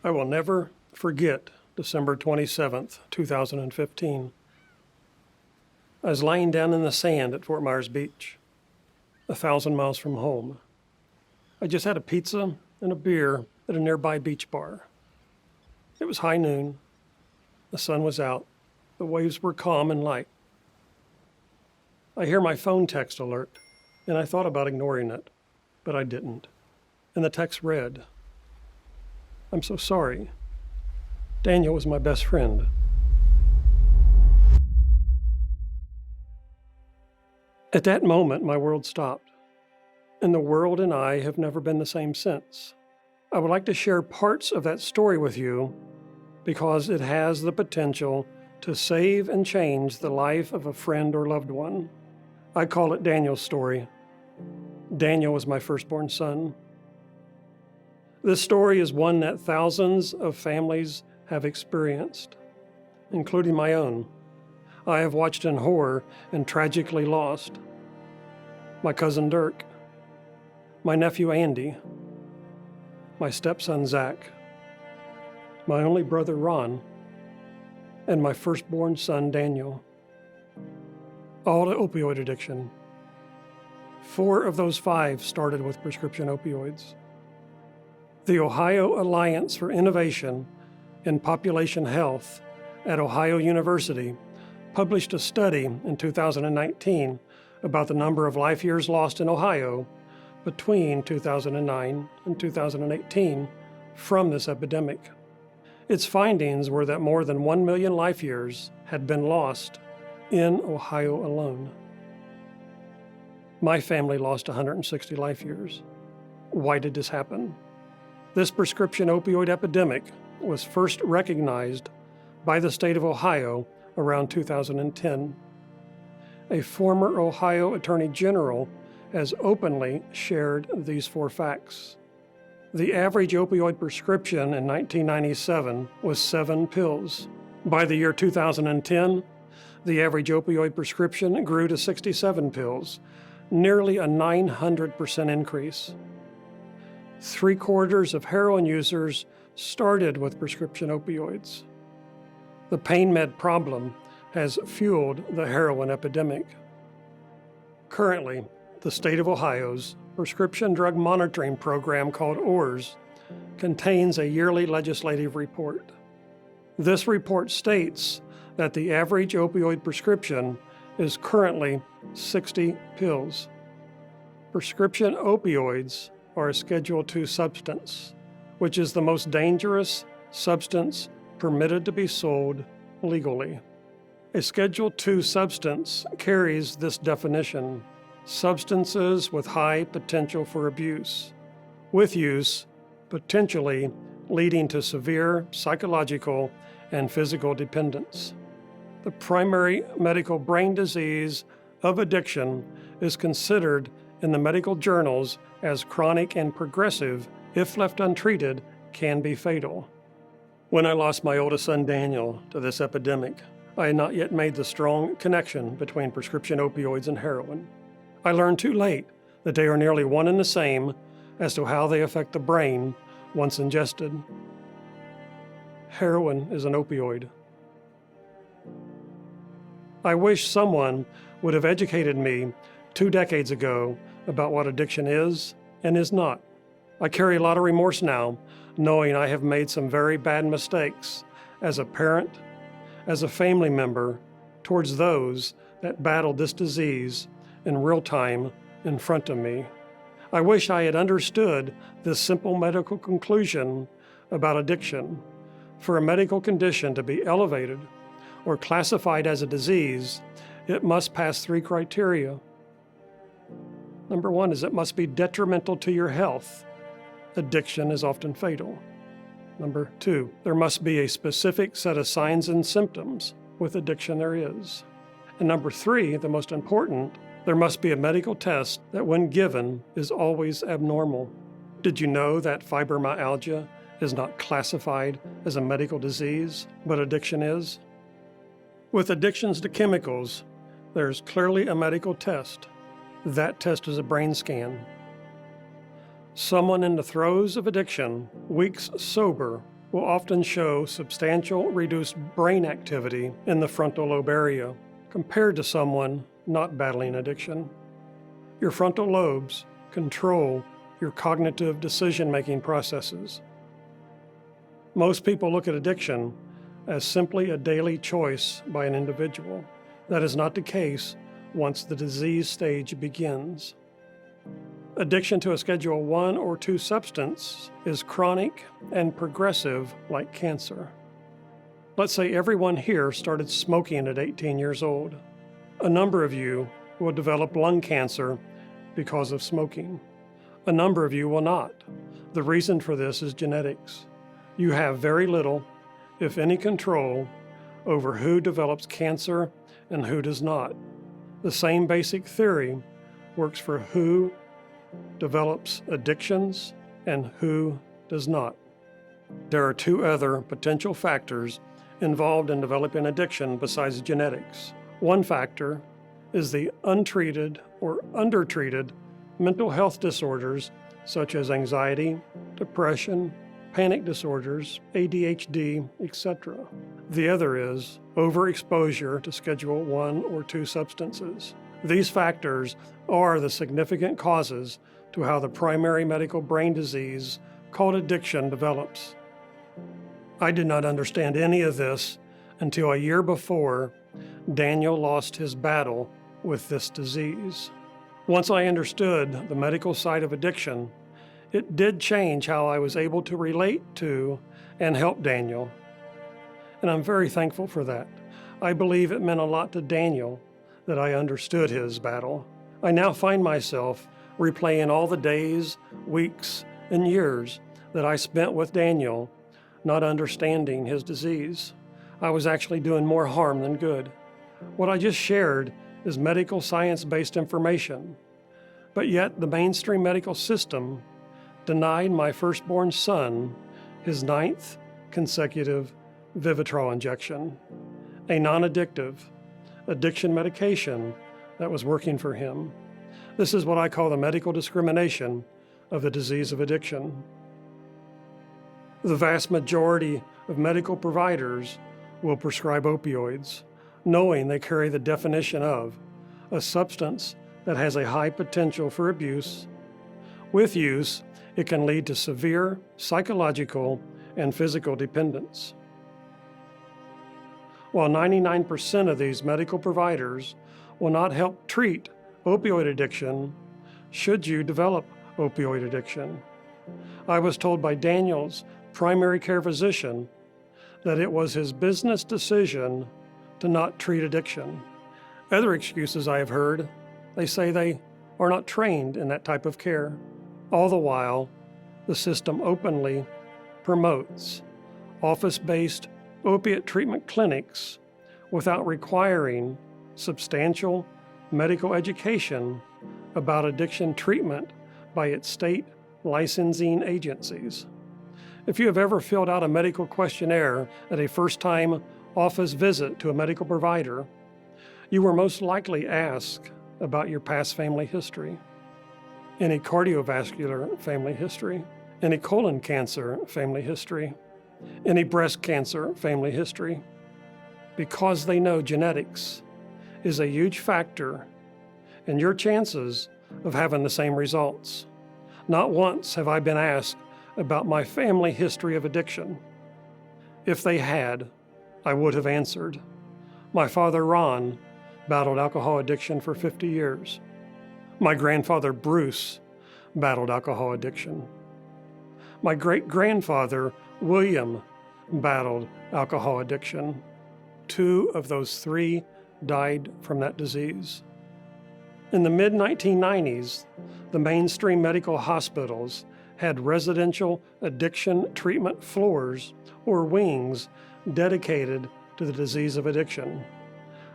I will never forget December 27th, 2015. I was lying down in the sand at Fort Myers Beach, 1,000 miles from home. I just had a pizza and a beer at a nearby beach bar. It was high noon. The sun was out. The waves were calm and light. I hear my phone text alert, and I thought about ignoring it, but I didn't. And the text read, "I'm so sorry. Daniel was my best friend." At that moment, my world stopped, and the world and I have never been the same since. I would like to share parts of that story with you because it has the potential to save and change the life of a friend or loved one. I call it Daniel's story. Daniel was my firstborn son. This story is one that thousands of families have experienced, including my own. I have watched in horror and tragically lost my cousin Dirk, my nephew Andy, my stepson Zach, my only brother Ron, and my firstborn son Daniel, all to opioid addiction. 4 of those 5 started with prescription opioids. The Ohio Alliance for Innovation in Population Health at Ohio University published a study in 2019 about the number of life years lost in Ohio between 2009 and 2018 from this epidemic. Its findings were that more than 1 million life years had been lost in Ohio alone. My family lost 160 life years. Why did this happen? This prescription opioid epidemic was first recognized by the state of Ohio around 2010. A former Ohio Attorney General has openly shared these 4 facts. The average opioid prescription in 1997 was 7 pills. By the year 2010, the average opioid prescription grew to 67 pills, nearly a 900% increase. 3/4 of heroin users started with prescription opioids. The pain med problem has fueled the heroin epidemic. Currently, the state of Ohio's prescription drug monitoring program called OARS contains a yearly legislative report. This report states that the average opioid prescription is currently 60 pills. Prescription opioids are a Schedule II substance, which is the most dangerous substance permitted to be sold legally. A Schedule II substance carries this definition: substances with high potential for abuse, with use potentially leading to severe psychological and physical dependence. The primary medical brain disease of addiction is considered in the medical journals as chronic and progressive, if left untreated, can be fatal. When I lost my oldest son Daniel to this epidemic, I had not yet made the strong connection between prescription opioids and heroin. I learned too late that they are nearly one and the same as to how they affect the brain once ingested. Heroin is an opioid. I wish someone would have educated me 2 decades ago about what addiction is and is not. I carry a lot of remorse now, knowing I have made some very bad mistakes as a parent, as a family member, towards those that battled this disease in real time in front of me. I wish I had understood this simple medical conclusion about addiction. For a medical condition to be elevated or classified as a disease, it must pass 3 criteria. Number 1 is it must be detrimental to your health. Addiction is often fatal. Number 2, there must be a specific set of signs and symptoms. With addiction there is. And number 3, the most important, there must be a medical test that when given is always abnormal. Did you know that fibromyalgia is not classified as a medical disease, but addiction is? With addictions to chemicals, there's clearly a medical test. That test is a brain scan. Someone in the throes of addiction, weeks sober, will often show substantial reduced brain activity in the frontal lobe area compared to someone not battling addiction. Your frontal lobes control your cognitive decision-making processes. Most people look at addiction as simply a daily choice by an individual. That is not the case once the disease stage begins. Addiction to a Schedule 1 or 2 substance is chronic and progressive like cancer. Let's say everyone here started smoking at 18 years old. A number of you will develop lung cancer because of smoking. A number of you will not. The reason for this is genetics. You have very little, if any, control over who develops cancer and who does not. The same basic theory works for who develops addictions and who does not. There are 2 other potential factors involved in developing addiction besides genetics. One factor is the untreated or undertreated mental health disorders such as anxiety, depression, panic disorders, ADHD, etc. The other is overexposure to Schedule 1 or 2 substances. These factors are the significant causes to how the primary medical brain disease called addiction develops. I did not understand any of this until a year before Daniel lost his battle with this disease. Once I understood the medical side of addiction, it did change how I was able to relate to and help Daniel. And I'm very thankful for that. I believe it meant a lot to Daniel that I understood his battle. I now find myself replaying all the days, weeks, and years that I spent with Daniel not understanding his disease. I was actually doing more harm than good. What I just shared is medical science-based information, but yet the mainstream medical system denied my firstborn son his 9th consecutive Vivitrol injection, a non-addictive addiction medication that was working for him. This is what I call the medical discrimination of the disease of addiction. The vast majority of medical providers will prescribe opioids, knowing they carry the definition of a substance that has a high potential for abuse. With use, it can lead to severe psychological and physical dependence. While 99% of these medical providers will not help treat opioid addiction, should you develop opioid addiction. I was told by Daniel's primary care physician that it was his business decision to not treat addiction. Other excuses I have heard, they say they are not trained in that type of care. All the while, the system openly promotes office-based opiate treatment clinics without requiring substantial medical education about addiction treatment by its state licensing agencies. If you have ever filled out a medical questionnaire at a first-time office visit to a medical provider, you were most likely asked about your past family history, any cardiovascular family history, any colon cancer family history, any breast cancer family history, because they know genetics is a huge factor in your chances of having the same results. Not once have I been asked about my family history of addiction. If they had, I would have answered. My father, Ron, battled alcohol addiction for 50 years. My grandfather, Bruce, battled alcohol addiction. My great-grandfather, William, battled alcohol addiction. 2 of those 3 died from that disease. In the mid-1990s, the mainstream medical hospitals had residential addiction treatment floors or wings dedicated to the disease of addiction.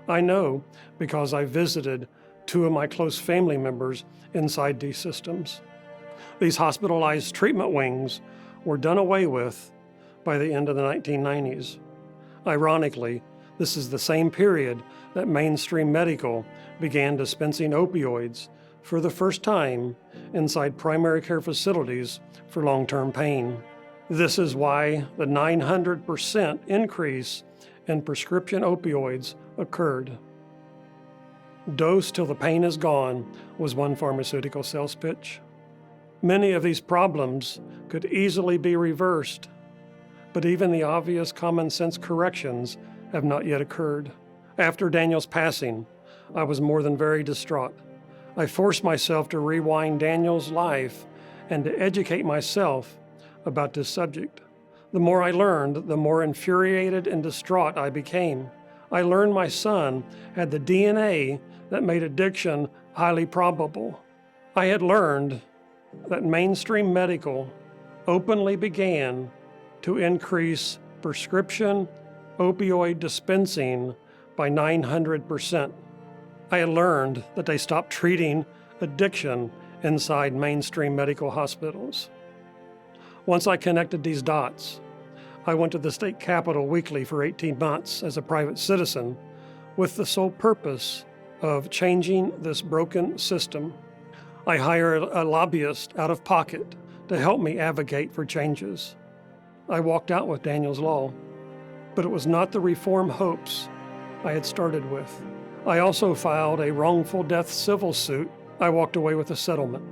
I know because I visited 2 of my close family members inside these systems. These hospitalized treatment wings were done away with by the end of the 1990s. Ironically, this is the same period that mainstream medical began dispensing opioids for the first time inside primary care facilities for long-term pain. This is why the 900% increase in prescription opioids occurred. Dose till the pain is gone was one pharmaceutical sales pitch. Many of these problems could easily be reversed, but even the obvious common sense corrections have not yet occurred. After Daniel's passing, I was more than very distraught. I forced myself to rewind Daniel's life and to educate myself about this subject. The more I learned, the more infuriated and distraught I became. I learned my son had the DNA that made addiction highly probable. I had learned that mainstream medical openly began to increase prescription opioid dispensing by 900%. I had learned that they stopped treating addiction inside mainstream medical hospitals. Once I connected these dots, I went to the state capitol weekly for 18 months as a private citizen with the sole purpose of changing this broken system. I hired a lobbyist out of pocket to help me advocate for changes. I walked out with Daniel's Law, but it was not the reform hopes I had started with. I also filed a wrongful death civil suit. I walked away with a settlement.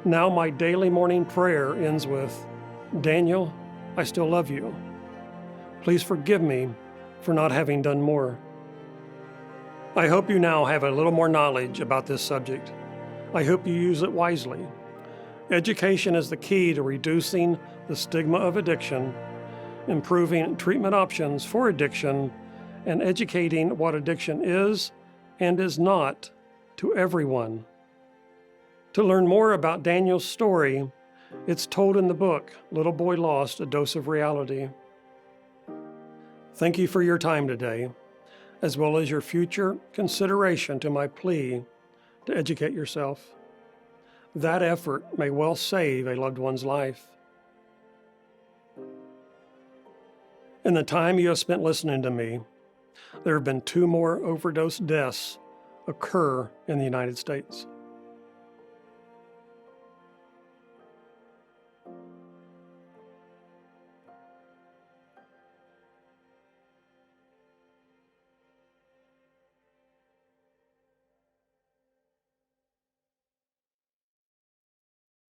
Now my daily morning prayer ends with, "Daniel, I still love you. Please forgive me for not having done more." I hope you now have a little more knowledge about this subject. I hope you use it wisely. Education is the key to reducing the stigma of addiction, improving treatment options for addiction, and educating what addiction is and is not to everyone. To learn more about Daniel's story, it's told in the book, Little Boy Lost, A Dose of Reality. Thank you for your time today, as well as your future consideration to my plea to educate yourself. That effort may well save a loved one's life. In the time you have spent listening to me, there have been 2 more overdose deaths occur in the United States.